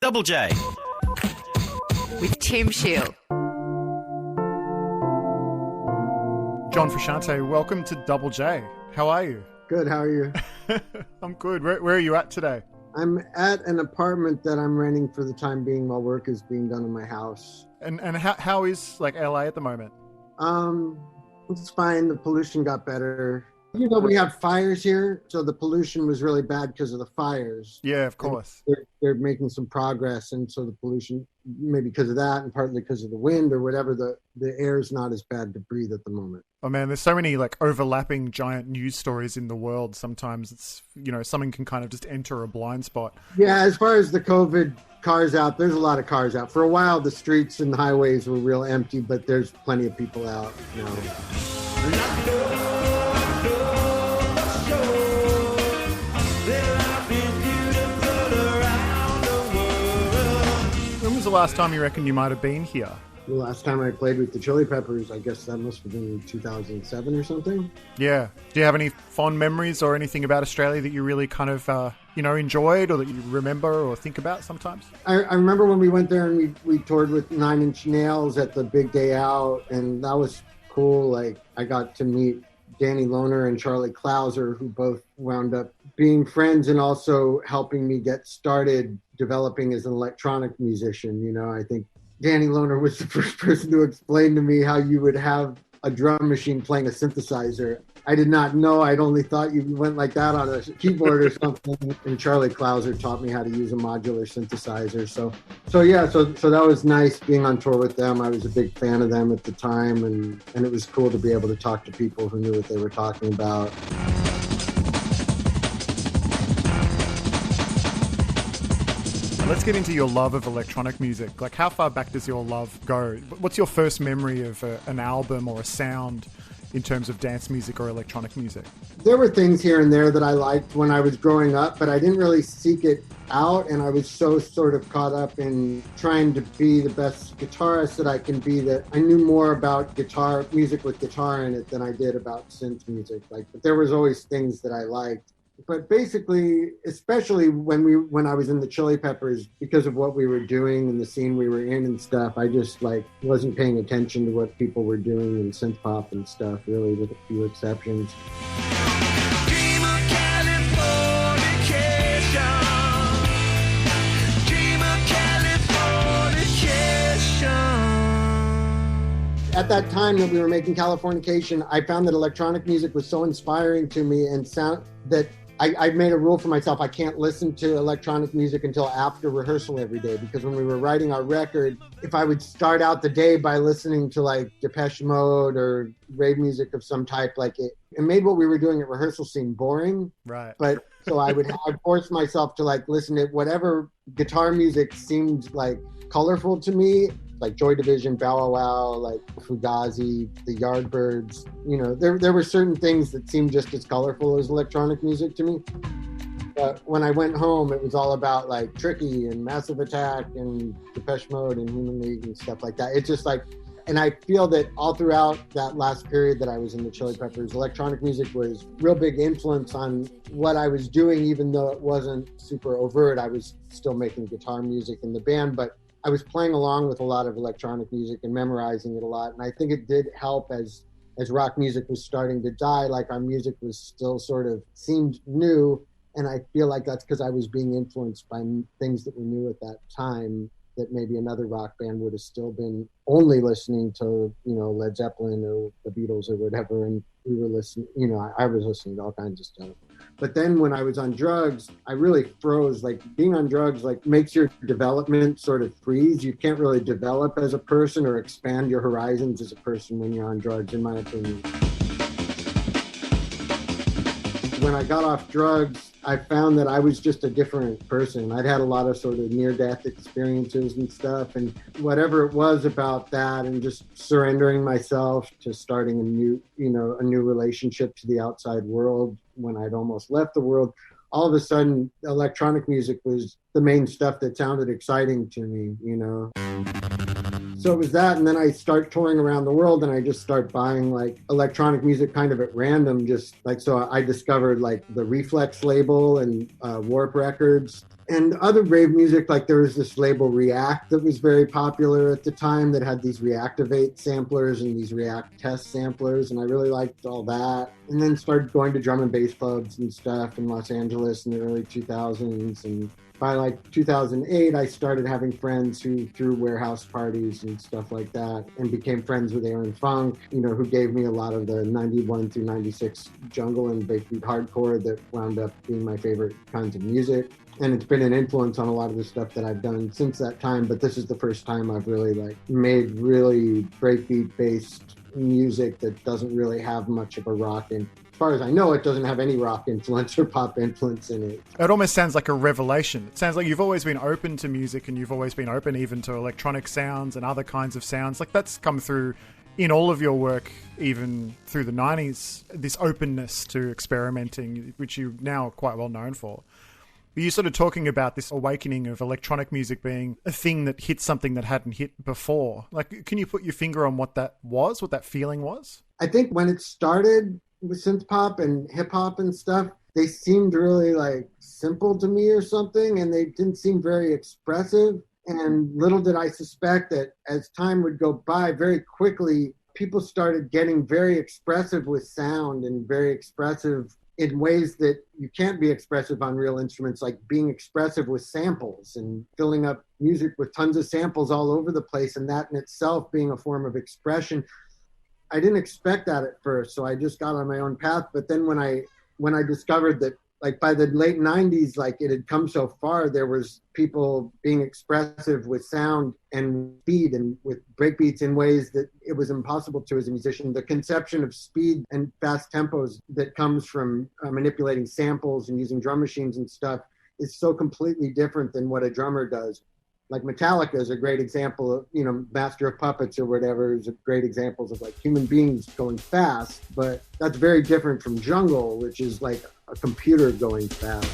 Double J. With Tim Shield. John Frusciante, welcome to Double J. How are you? Good, how are you? I'm good. Where are you at today? I'm at an apartment that I'm renting for the time being while work is being done in my house. And how is like LA at the moment? It's fine. The pollution got better. You know, we have fires here, so the pollution was really bad because of the fires. Yeah, of course. They're making some progress, and so the pollution, maybe because of that and partly because of the wind or whatever, the air is not as bad to breathe at the moment. Oh man, there's so many like overlapping giant news stories in the world. Sometimes it's, you know, something can kind of just enter a blind spot. Yeah, as far as the COVID cars out, there's a lot of cars out. For a while, the streets and the highways were real empty, but there's plenty of people out now. When was the last time you reckon you might have been here? The last time I played with the Chili Peppers, I guess that must have been 2007 or something. Yeah. Do you have any fond memories or anything about Australia that you really kind of, enjoyed or that you remember or think about sometimes? I remember when we went there and we toured with Nine Inch Nails at the big day out, and that was cool. Like, I got to meet Danny Lohner and Charlie Clouser, who both wound up being friends and also helping me get started developing as an electronic musician. You know, I think Danny Lohner was the first person to explain to me how you would have a drum machine playing a synthesizer. I did not know. I'd only thought you went like that on a keyboard or something. And Charlie Clouser taught me how to use a modular synthesizer. So that was nice being on tour with them. I was a big fan of them at the time, and it was cool to be able to talk to people who knew what they were talking about. Let's get into your love of electronic music. Like, how far back does your love go? What's your first memory of an album or a sound in terms of dance music or electronic music? There were things here and there that I liked when I was growing up, but I didn't really seek it out, and I was so sort of caught up in trying to be the best guitarist that I can be that I knew more about guitar music with guitar in it than I did about synth music. But there was always things that I liked. But basically, especially when I was in the Chili Peppers, because of what we were doing and the scene we were in and stuff, I just wasn't paying attention to what people were doing in synth pop and stuff, really, with a few exceptions. Dream of Californication. Dream of Californication. At that time that we were making Californication, I found that electronic music was so inspiring to me and sound that I made a rule for myself. I can't listen to electronic music until after rehearsal every day, because when we were writing our record, if I would start out the day by listening to like Depeche Mode or rave music of some type, it made what we were doing at rehearsal seem boring. Right. But so I'd force myself to listen to whatever guitar music seemed colorful to me, like Joy Division, Bow Wow Wow, like Fugazi, the Yardbirds. You know, there were certain things that seemed just as colorful as electronic music to me. But when I went home, it was all about Tricky and Massive Attack and Depeche Mode and Human League and stuff like that. It's just and I feel that all throughout that last period that I was in the Chili Peppers, electronic music was real big influence on what I was doing, even though it wasn't super overt. I was still making guitar music in the band, but I was playing along with a lot of electronic music and memorizing it a lot. And I think it did help as rock music was starting to die, our music was still sort of seemed new. And I feel like that's because I was being influenced by things that we knew at that time that maybe another rock band would have still been only listening to, Led Zeppelin or the Beatles or whatever. And we were listening, I was listening to all kinds of stuff. But then when I was on drugs, I really froze. Being on drugs, makes your development sort of freeze. You can't really develop as a person or expand your horizons as a person when you're on drugs, in my opinion. When I got off drugs, I found that I was just a different person. I'd had a lot of sort of near-death experiences and stuff, and whatever it was about that and just surrendering myself to starting a new relationship to the outside world when I'd almost left the world, all of a sudden electronic music was the main stuff that sounded exciting to me, So it was that, and then I start touring around the world, and I just start buying like electronic music kind of at random, just like, so I discovered like the Reflex label and Warp Records and other rave music. Like there was this label React that was very popular at the time that had these Reactivate samplers and these React test samplers, and I really liked all that. And then started going to drum and bass clubs and stuff in Los Angeles in the early 2000s, and by like 2008, I started having friends who threw warehouse parties and stuff like that, and became friends with Aaron Funk, who gave me a lot of the 91 through 96 jungle and breakbeat hardcore that wound up being my favorite kinds of music. And it's been an influence on a lot of the stuff that I've done since that time, but this is the first time I've really like made really breakbeat based music that doesn't really have much of a rock in. As far as I know, it doesn't have any rock influence or pop influence in it. It almost sounds like a revelation. It sounds like you've always been open to music, and you've always been open even to electronic sounds and other kinds of sounds. Like that's come through in all of your work, even through the 90s, this openness to experimenting, which you're now quite well known for. You're sort of talking about this awakening of electronic music being a thing that hit something that hadn't hit before. Like, can you put your finger on what that was, what that feeling was? I think when it started with synth pop and hip hop and stuff, they seemed really like simple to me or something, and they didn't seem very expressive. And little did I suspect that as time would go by, very quickly, people started getting very expressive with sound and very expressive in ways that you can't be expressive on real instruments, like being expressive with samples and filling up music with tons of samples all over the place, and that in itself being a form of expression. I didn't expect that at first, so I just got on my own path. But then when I discovered that, like by the late 90s, like it had come so far, there was people being expressive with sound and speed and with breakbeats in ways that it was impossible to as a musician. The conception of speed and fast tempos that comes from manipulating samples and using drum machines and stuff is so completely different than what a drummer does. Like Metallica is a great example of, Master of Puppets or whatever is a great examples of like human beings going fast, but that's very different from jungle, which is like a computer going fast.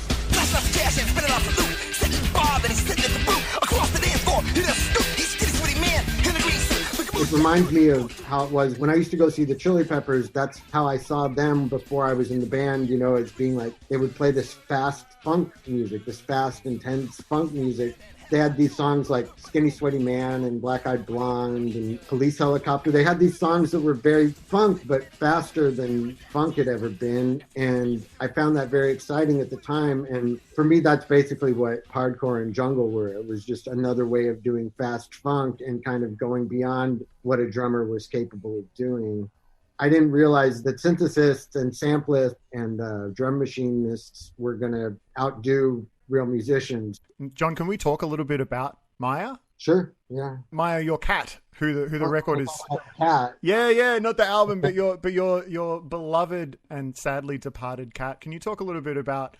It reminds me of how it was when I used to go see the Chili Peppers. That's how I saw them before I was in the band, as being like, they would play this fast funk music, this fast, intense funk music. They had these songs like Skinny Sweaty Man and Black Eyed Blonde and Police Helicopter. They had these songs that were very funk, but faster than funk had ever been. And I found that very exciting at the time. And for me, that's basically what hardcore and jungle were. It was just another way of doing fast funk and kind of going beyond what a drummer was capable of doing. I didn't realize that synthesists and samplists and drum machinists were going to outdo real musicians. John, can we talk a little bit about Maya? Sure, yeah. Maya, your cat, who the record is. Cat. Yeah, not the album, but your beloved and sadly departed cat. Can you talk a little bit about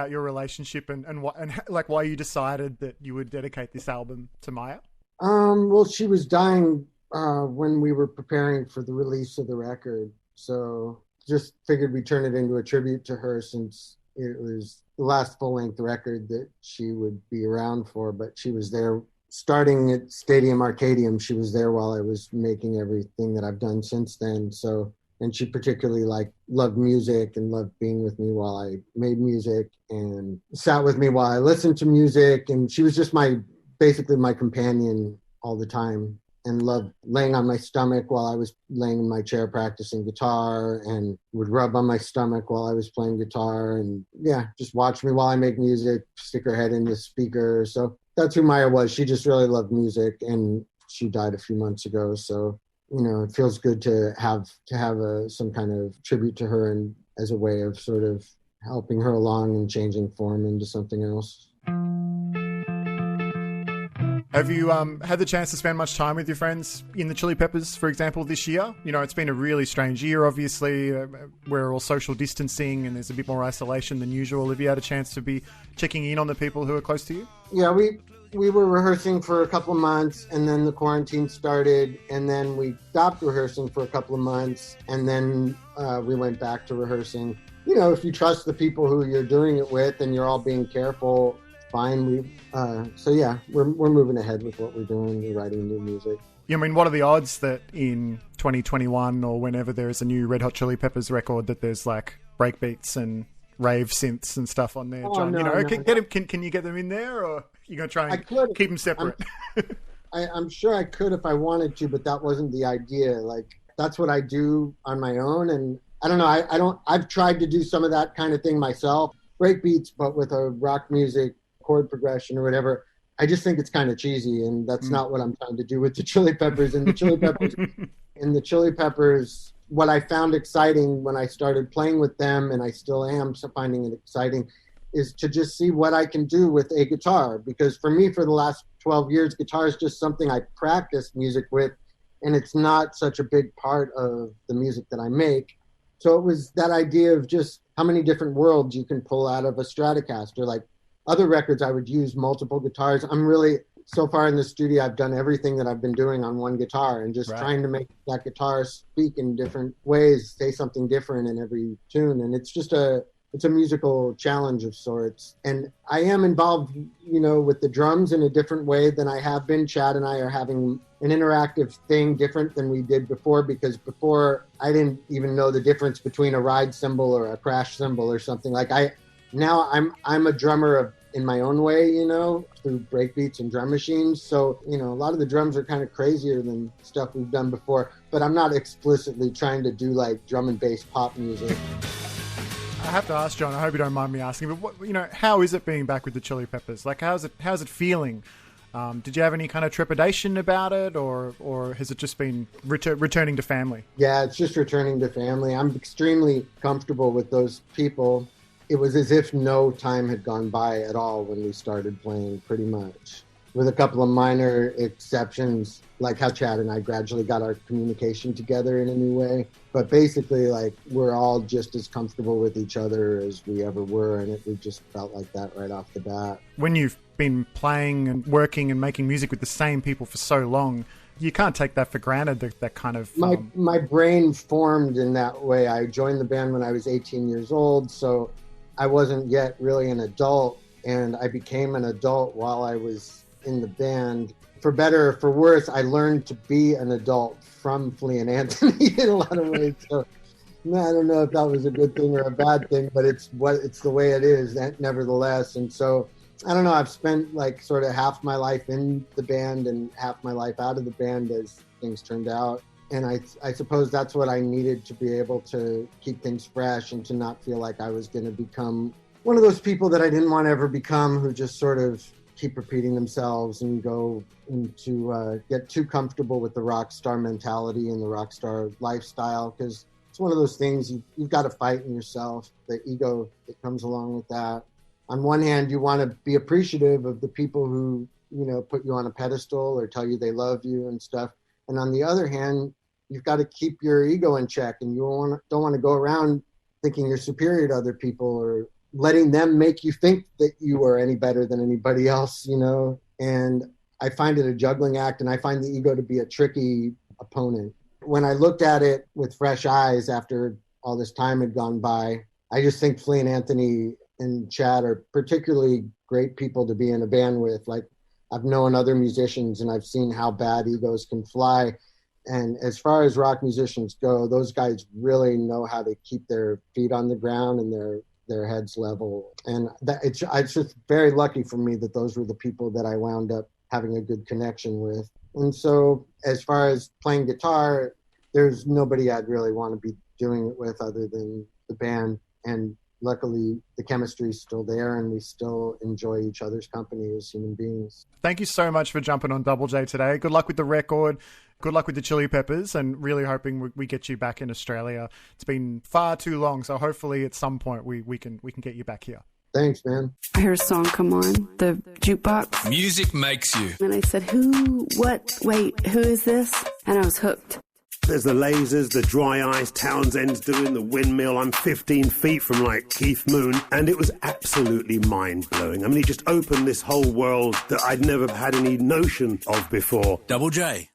your relationship and why you decided that you would dedicate this album to Maya? Well, she was dying when we were preparing for the release of the record, so just figured we'd turn it into a tribute to her, since it was the last full-length record that she would be around for. But she was there starting at Stadium Arcadium. She was there while I was making everything that I've done since then. So, and she particularly loved music and loved being with me while I made music and sat with me while I listened to music. And she was just basically my companion all the time, and loved laying on my stomach while I was laying in my chair practicing guitar, and would rub on my stomach while I was playing guitar, and just watch me while I make music, stick her head in the speaker. So that's who Maya was. She just really loved music, and she died a few months ago. So, it feels good to have some kind of tribute to her, and as a way of sort of helping her along and changing form into something else. Have you had the chance to spend much time with your friends in the Chili Peppers, for example, this year? It's been a really strange year, obviously. We're all social distancing and there's a bit more isolation than usual. Have you had a chance to be checking in on the people who are close to you? Yeah, we were rehearsing for a couple of months, and then the quarantine started, and then we stopped rehearsing for a couple of months, and then we went back to rehearsing. If you trust the people who you're doing it with and you're all being careful, fine. So yeah, we're moving ahead with what we're doing. We're writing new music. I mean, what are the odds that in 2021 or whenever there is a new Red Hot Chili Peppers record that there's like breakbeats and rave synths and stuff on there, John? No, can you get them in there, or you gonna try and keep them separate? I'm sure I could if I wanted to, but that wasn't the idea. Like, that's what I do on my own, and I don't know. I've tried to do some of that kind of thing myself, breakbeats, but with a rock music chord progression or whatever. I just think it's kind of cheesy, and that's not what I'm trying to do with the Chili Peppers. And the Chili Peppers, what I found exciting when I started playing with them, and I still am finding it exciting, is to just see what I can do with a guitar. Because for me, for the last 12 years, guitar is just something I practice music with, and it's not such a big part of the music that I make. So it was that idea of just how many different worlds you can pull out of a Stratocaster. Like other records, I would use multiple guitars. I'm really, so far in the studio, I've done everything that I've been doing on one guitar, and just trying to make that guitar speak in different ways, say something different in every tune. And it's just it's a musical challenge of sorts. And I am involved, with the drums in a different way than I have been. Chad and I are having an interactive thing different than we did before, because before I didn't even know the difference between a ride cymbal or a crash cymbal or something. Like now I'm a drummer in my own way, through breakbeats and drum machines. So, a lot of the drums are kind of crazier than stuff we've done before, but I'm not explicitly trying to do like drum and bass pop music. I have to ask, John, I hope you don't mind me asking, but how is it being back with the Chili Peppers? Like, how's it feeling? Did you have any kind of trepidation about it, or has it just been returning to family? Yeah, it's just returning to family. I'm extremely comfortable with those people. It was as if no time had gone by at all when we started playing, pretty much. With a couple of minor exceptions, like how Chad and I gradually got our communication together in a new way. But basically, like, we're all just as comfortable with each other as we ever were, and we just felt like that right off the bat. When you've been playing and working and making music with the same people for so long, you can't take that for granted, that kind of... My brain formed in that way. I joined the band when I was 18 years old, so I wasn't yet really an adult, and I became an adult while I was in the band. For better or for worse, I learned to be an adult from Flea and Anthony in a lot of ways. So I don't know if that was a good thing or a bad thing, but it's the way it is, nevertheless. And so I don't know, I've spent like sort of half my life in the band and half my life out of the band as things turned out. And I suppose that's what I needed to be able to keep things fresh and to not feel like I was going to become one of those people that I didn't want to ever become, who just sort of keep repeating themselves and go into get too comfortable with the rock star mentality and the rock star lifestyle, because it's one of those things you've got to fight in yourself, the ego that comes along with that. On one hand, you want to be appreciative of the people who, put you on a pedestal or tell you they love you and stuff. And on the other hand, you've got to keep your ego in check, and you don't want to go around thinking you're superior to other people or letting them make you think that you are any better than anybody else, And I find it a juggling act, and I find the ego to be a tricky opponent. When I looked at it with fresh eyes after all this time had gone by, I just think Flea and Anthony and Chad are particularly great people to be in a band with. Like, I've known other musicians, and I've seen how bad egos can fly. And as far as rock musicians go, those guys really know how to keep their feet on the ground and their heads level. And it's just very lucky for me that those were the people that I wound up having a good connection with. And so as far as playing guitar, there's nobody I'd really want to be doing it with other than the band. And luckily the chemistry is still there, and we still enjoy each other's company as human beings. Thank you so much for jumping on Double J today. Good luck with the record. Good luck with the Chili Peppers, and really hoping we get you back in Australia. It's been far too long, so hopefully at some point we can get you back here. Thanks, man. I heard a song come on, the jukebox. Music makes you. And I said, who is this? And I was hooked. There's the lasers, the dry ice, Townsend's doing the windmill. I'm 15 feet from like Keith Moon, and it was absolutely mind-blowing. I mean, he just opened this whole world that I'd never had any notion of before. Double J.